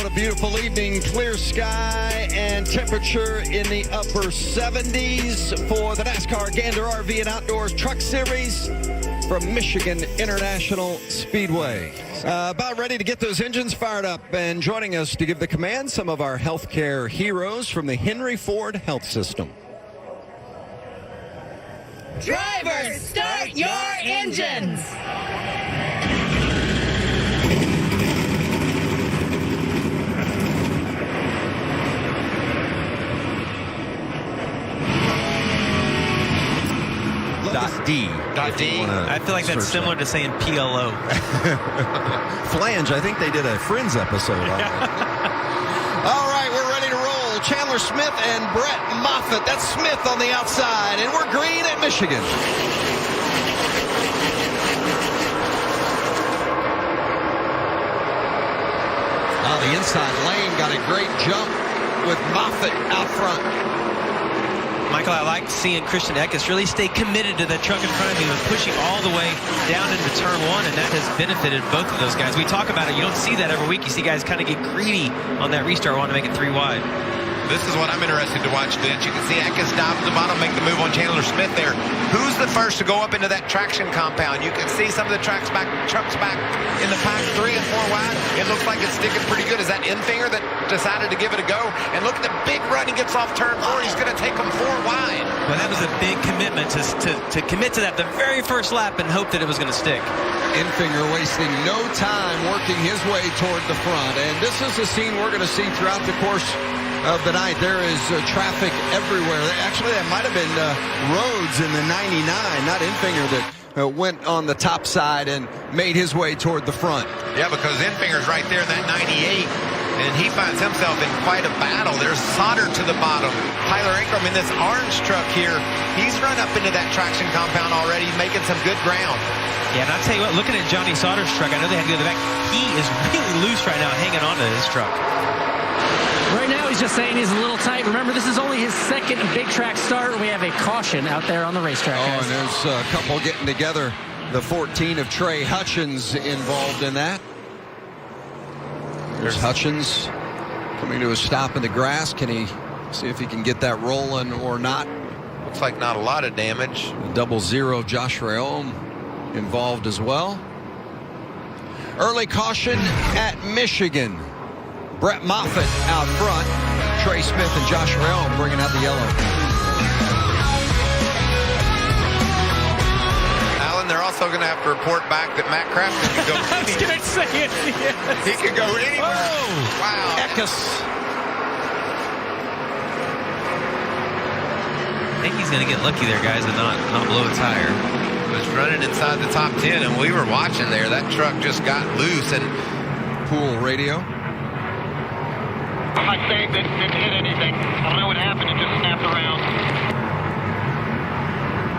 what a beautiful evening. Clear sky and temperature in the upper 70s for the NASCAR Gander RV and Outdoors Truck Series from Michigan International Speedway. About ready to get those engines fired up, and joining us to give the command, some of our healthcare heroes from the Henry Ford Health System. Drivers, start your engines! .D. I feel like that's similar to saying PLO. Flange, I think they did a Friends episode on that. All right, we're ready to roll. Chandler Smith and Brett Moffitt. That's Smith on the outside, and we're green at Michigan. The inside lane got a great jump with Moffitt out front. Michael, I like seeing Christian Eckes really stay committed to that truck in front of him and pushing all the way down into turn one, and that has benefited both of those guys. We talk about it. You don't see that every week. You see guys kind of get greedy on that restart, want to make it 3 wide. This is what I'm interested to watch, Vince. You can see Eckes dive to the bottom, make the move on Chandler Smith there. Who's the first to go up into that traction compound? You can see some of the trucks back in the pack 3 and 4 wide. It looks like it's sticking pretty good. Is that Infinger that decided to give it a go? And look at the big run. He gets off turn 4. He's going to take them 4 wide. Well, that was a big commitment to commit to that the very first lap and hope that it was going to stick. Infinger wasting no time working his way toward the front. And this is a scene we're going to see throughout the course of the night. There is traffic everywhere. Actually, that might have been Rhodes in the 99, not Infinger, that went on the top side and made his way toward the front. Yeah, because Infinger's right there in that 98, and he finds himself in quite a battle. There's Sauter to the bottom. Tyler Ingram in this orange truck here, he's run up into that traction compound already, making some good ground. Yeah, and I'll tell you what, looking at Johnny Sauter's truck, I know they had to go to the back. He is really loose right now, hanging on to his truck. Right now, he's just saying he's a little tight. Remember, this is only his second big track start, and we have a caution out there on the racetrack. Oh, and there's a couple getting together. The 14 of Trey Hutchins involved in that. There's Hutchins coming to a stop in the grass. Can he see if he can get that rolling or not? Looks like not a lot of damage. The 00 Josh Reaume involved as well. Early caution at Michigan. Brett Moffitt out front. Trey Smith and Josh Reaume bringing out the yellow. Alan, they're also going to have to report back that Matt Crafton can go I was going to say it. Yes. He can go anywhere. Oh, wow. Eckes. I think he's going to get lucky there, guys, and not blow a tire. Was running inside the top 10, and we were watching there. That truck just got loose. And Pool radio. I saved it, didn't hit anything. I don't know what happened, it just snapped around.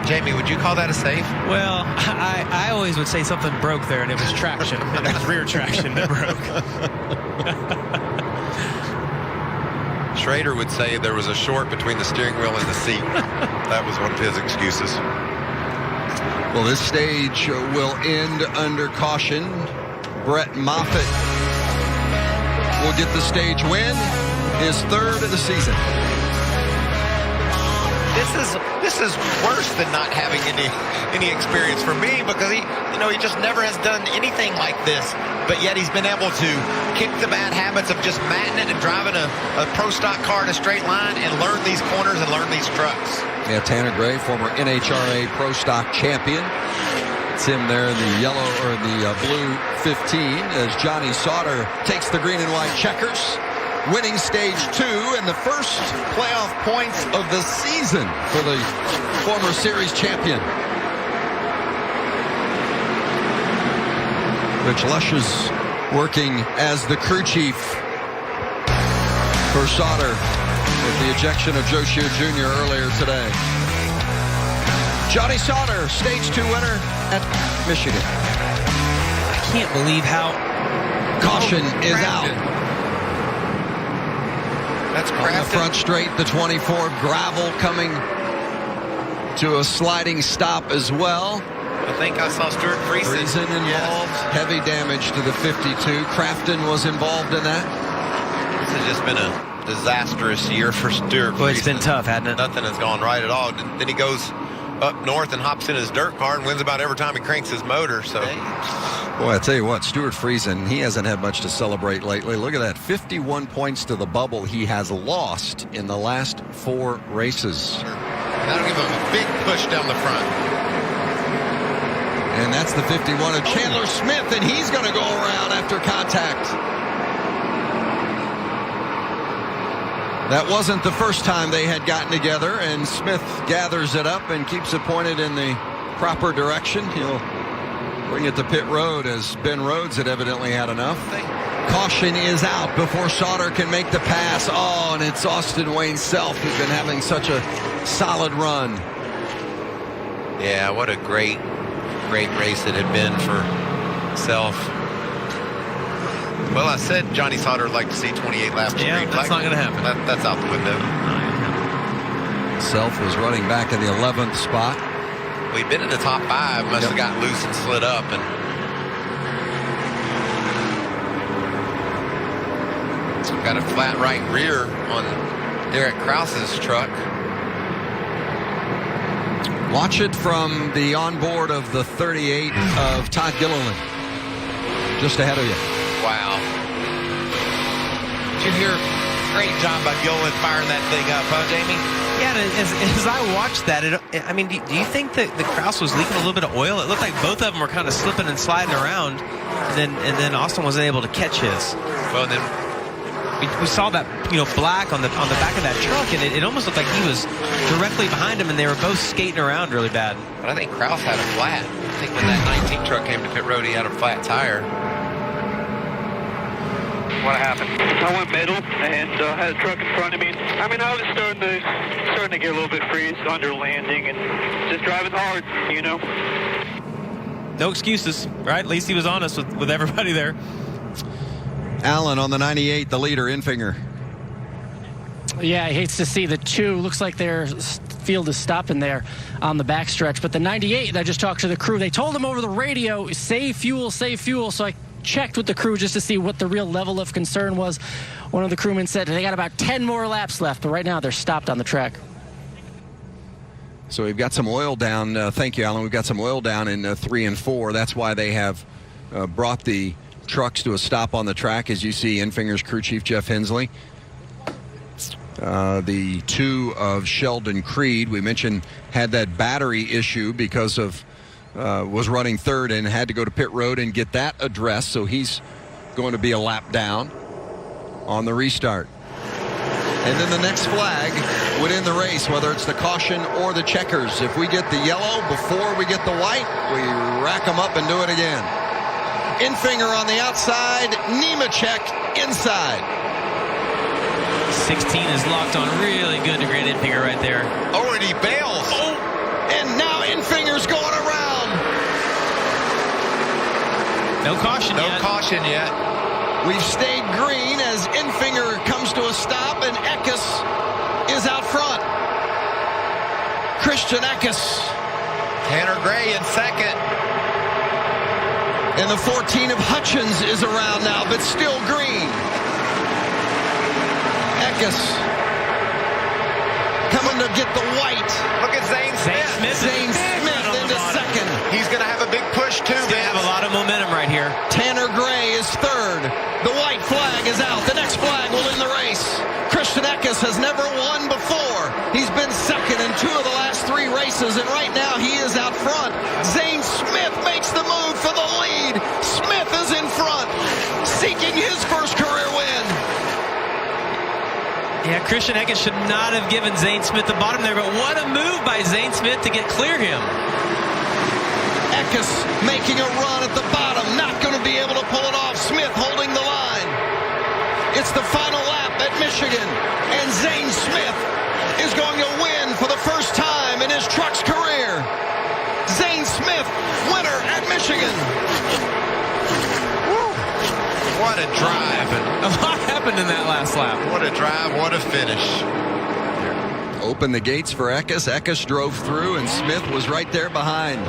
Jamie, would you call that a safe? Well, I always would say something broke there, and it was traction. And it was rear traction that broke. Schrader would say there was a short between the steering wheel and the seat. That was one of his excuses. Well, this stage will end under caution. Brett Moffitt will get the stage win, his 3rd of the season. This is worse than not having any experience for me, because he just never has done anything like this. But yet he's been able to kick the bad habits of just matting it and driving a pro stock car in a straight line and learn these corners and learn these trucks. Yeah, Tanner Gray, former NHRA pro stock champion. It's him there in the yellow or the blue 15 as Johnny Sauter takes the green and white checkers, winning stage 2 and the first playoff points of the season for the former series champion. Rich Lush is working as the crew chief for Sauter with the ejection of Joe Shear Jr. earlier today. Johnny Sauter, stage 2 winner at Michigan. I can't believe how... Caution is out. That's On the front straight, the 24 gravel coming to a sliding stop as well. I think I saw Stuart Friesen Friesen involved. Yes. Heavy damage to the 52. Crafton was involved in that. This has just been a disastrous year for Stuart. Well, it's been tough, hasn't it? Nothing has gone right at all. Then he goes up north and hops in his dirt car and wins about every time he cranks his motor. So, boy, I tell you what, Stuart Friesen, he hasn't had much to celebrate lately. Look at that, 51 points to the bubble. He has lost in the last 4 races. That'll give him a big push down the front. And that's the 51 of Chandler Smith, and he's going to go around after contact. That wasn't the first time they had gotten together, and Smith gathers it up and keeps it pointed in the proper direction. He'll bring it to pit road, as Ben Rhodes had evidently had enough. Caution is out before Sauter can make the pass. Oh, and it's Austin Wayne Self, who's been having such a solid run. Yeah, what a great race it had been for Self. Well, I said Johnny Sauter would like to see 28 laps. Yeah, that's not going to happen. That's out the window. Self was running back in the 11th spot. We've been in the top 5. Must have gotten loose and slid up. And got a flat right rear on Derek Krause's truck. Watch it from the onboard of the 38 of Todd Gilliland, just ahead of you. Wow. Did you hear? Great job by Gilliland firing that thing up, huh, Jamie? Yeah, and as I watched that, I mean, do you think that the Krause was leaking a little bit of oil? It looked like both of them were kind of slipping and sliding around, and then Austin wasn't able to catch his. Well, then we saw that, black on the back of that truck, and it almost looked like he was directly behind him, and they were both skating around really bad. But I think Krause had a flat. I think when that 19 truck came to pit road, he had a flat tire. What happened? I went middle and had a truck in front of me. I mean, I was starting to get a little bit freeze under landing and just driving hard, No excuses, right? At least he was honest with everybody there. Allen on the 98, the leader, Infinger. Yeah, he hates to see the 2. Looks like their field is stopping there on the backstretch. But the 98, I just talked to the crew. They told him over the radio, save fuel, save fuel. So I checked with the crew just to see what the real level of concern was. One of the crewmen said they got about 10 more laps left, but right now they're stopped on the track. So we've got some oil down. Thank you, Alan. We've got some oil down in 3 and 4. That's why they have brought the trucks to a stop on the track, as you see Infinger's crew chief Jeff Hensley. The 2 of Sheldon Creed, we mentioned, had that battery issue because of was running 3rd and had to go to pit road and get that addressed, so he's going to be a lap down on the restart. And then the next flag would end the race, whether it's the caution or the checkers. If we get the yellow before we get the white, we rack them up and do it again. Infinger on the outside, Nemechek inside. 16 is locked on really good to Grant Infinger right there. Oh, and he bails. Oh, and now Infinger's going around. No caution yet. No caution yet. We've stayed green as Infinger comes to a stop, and Eckes is out front. Christian Eckes. Tanner Gray in second. And the 14 of Hutchins is around now, but still green. Eckes coming to get the white. Look at Zane Smith. Zane Smith into second. He's going to have a big push, too. He's going to have a lot of momentum right here. Tanner Gray is 3rd. The white flag is out. The next flag will end the race. Christian Eckes has never won before. He's been second in 2 of the last 3 races, and right now he is out front. Zane Smith makes the move for the lead. Smith is in front, seeking his first career win. Yeah, Christian Eckes should not have given Zane Smith the bottom there, but what a move by Zane Smith to get clear him. Eckes making a run at the bottom, not going to be able to pull it off. Smith holding the line. It's the final lap at Michigan, and Zane Smith is going to win for the first time in his truck's career. Zane Smith, winner at Michigan. Woo. What a drive. A lot happened in that last lap. What a drive, what a finish. Opened the gates for Eckes. Eckes drove through, and Smith was right there behind.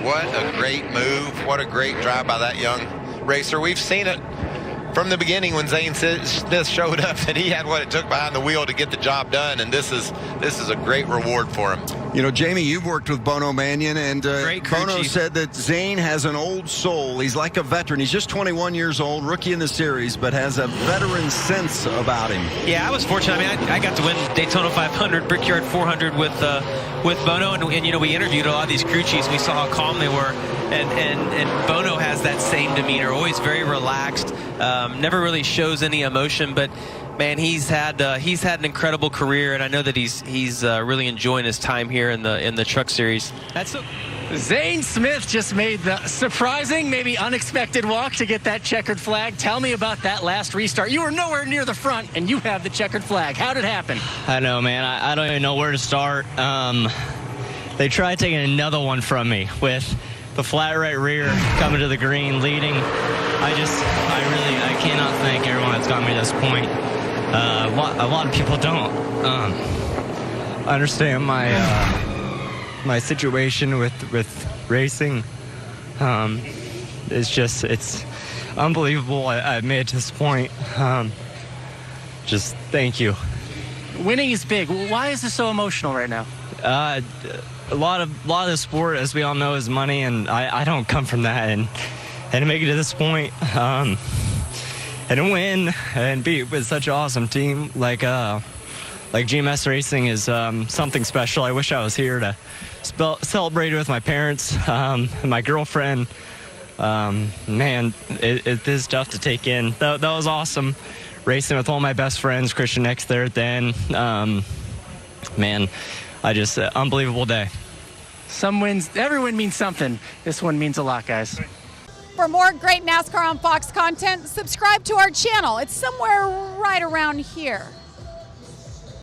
What a great move. What a great drive by that young racer. We've seen it from the beginning when Zane Smith showed up that he had what it took behind the wheel to get the job done, and this is a great reward for him. You know, Jamie, you've worked with Bono Mannion, and Bono said that Zane has an old soul. He's like a veteran. He's just 21 years old, rookie in the series, but has a veteran sense about him. Yeah, I was fortunate. I mean, I got to win Daytona 500, Brickyard 400 with Bono, and you know, we interviewed a lot of these crew chiefs. We saw how calm they were, and Bono has that same demeanor, always very relaxed, never really shows any emotion, but man, he's had an incredible career, and I know that he's really enjoying his time here in the Truck Series. Zane Smith just made the surprising, maybe unexpected walk to get that checkered flag. Tell me about that last restart. You were nowhere near the front, and you have the checkered flag. How did it happen? I know, man. I don't even know where to start. They tried taking another one from me with the flat right rear coming to the green, leading. I cannot thank everyone that's got me to this point. A lot of people don't understand my situation with racing. It's unbelievable. I've made it to this point. Just thank you. Winning is big. Why is this so emotional right now? A lot of the sport, as we all know, is money, and I don't come from that. And to make it to this point, and to win and be with such an awesome team like GMS Racing is something special. I wish I was here to celebrate it with my parents and my girlfriend. Man, it is tough to take in. That was awesome, racing with all my best friends. Christian X there at the end. Man, unbelievable day. Some wins, every win means something. This one means a lot, guys. For more great NASCAR on Fox content, subscribe to our channel. It's somewhere right around here.